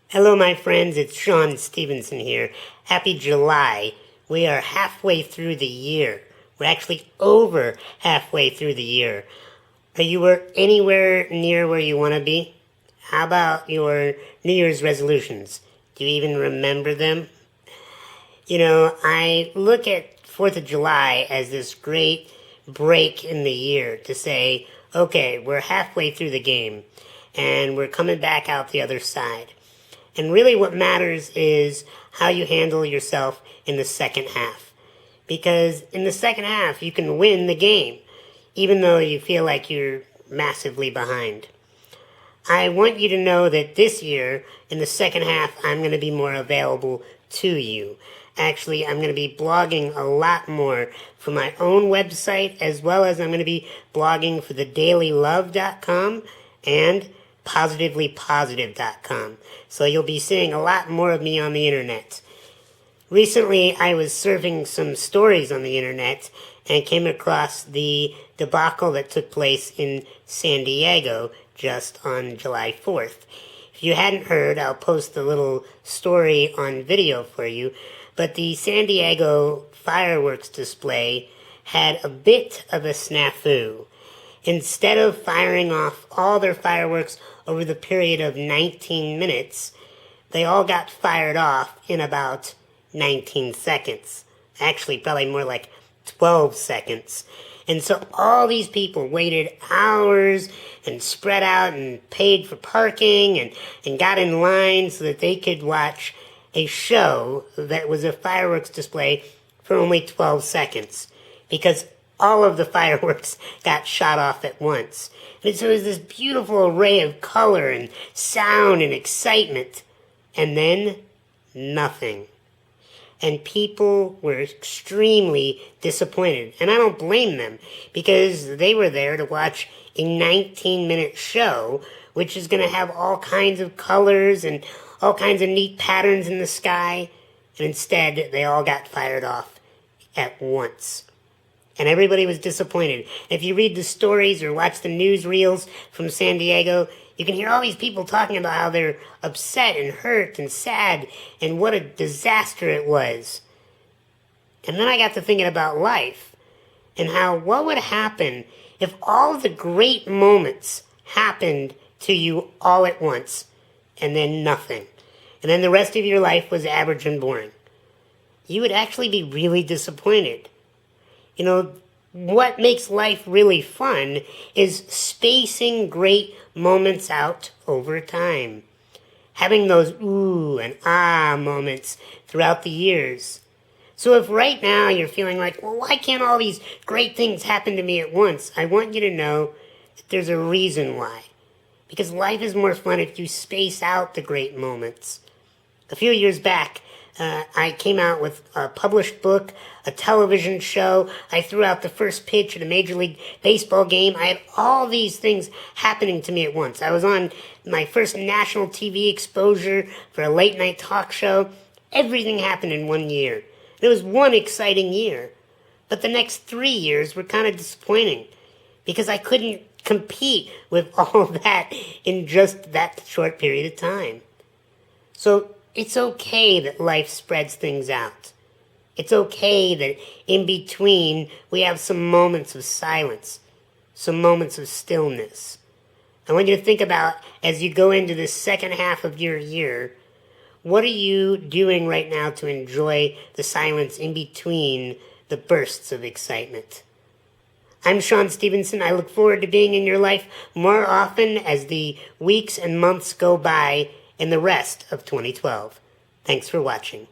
Hello, my friends. It's Stephenson here. Happy July. We are halfway through the year. We're actually over halfway through the year. Are you anywhere near where you want to be? How about your New Year's resolutions? Do you even remember them? I look at 4th of July as this great break in the year to say, okay, we're halfway through the game and we're coming back out the other side. And really what matters is how you handle yourself in the second half. Because in the second half, you can win the game, even though you feel like you're massively behind. I want you to know that this year, in the second half, I'm going to be more available to you. Actually, I'm going to be blogging a lot more for my own website, as well as I'm going to be blogging for thedailylove.com and positivelypositive.com. So you'll be seeing a lot more of me on the internet. Recently, I was surfing some stories on the internet and came across the debacle that took place in San Diego just on July 4th. If you hadn't heard, I'll post a little story on video for you, but the San Diego fireworks display had a bit of a snafu. Instead of firing off all their fireworks over the period of 19 minutes, they all got fired off in about 19 seconds. Actually, probably more like 12 seconds. And so all these people waited hours and spread out and paid for parking and got in line so that they could watch a show that was a fireworks display for only 12 seconds. Because all of the fireworks got shot off at once. And so it was this beautiful array of color and sound and excitement. And then, nothing. And people were extremely disappointed. And I don't blame them, because they were there to watch a 19-minute show, which is going to have all kinds of colors and all kinds of neat patterns in the sky. And instead, they all got fired off at once. And everybody was disappointed. If you read the stories or watch the newsreels from San Diego, you can hear all these people talking about how they're upset and hurt and sad and what a disaster it was. And then I got to thinking about life and how what would happen if all of the great moments happened to you all at once and then nothing. And then the rest of your life was average and boring. You would actually be really disappointed. What makes life really fun is spacing great moments out over time. Having those ooh and ah moments throughout the years. So if right now you're feeling like, well, why can't all these great things happen to me at once? I want you to know that there's a reason why. Because life is more fun if you space out the great moments. A few years back, I came out with a published book, a television show. I threw out the first pitch at a Major League Baseball game. I had all these things happening to me at once. I was on my first national TV exposure for a late-night talk show. Everything happened in 1 year. It was one exciting year. But the next 3 years were kind of disappointing because I couldn't compete with all that in just that short period of time. So it's okay that life spreads things out. It's okay that in between we have some moments of silence, some moments of stillness. I want you to think about, as you go into the second half of your year, what are you doing right now to enjoy the silence in between the bursts of excitement? I'm Stephenson. I look forward to being in your life more often as the weeks and months go by in the rest of 2012. Thanks for watching.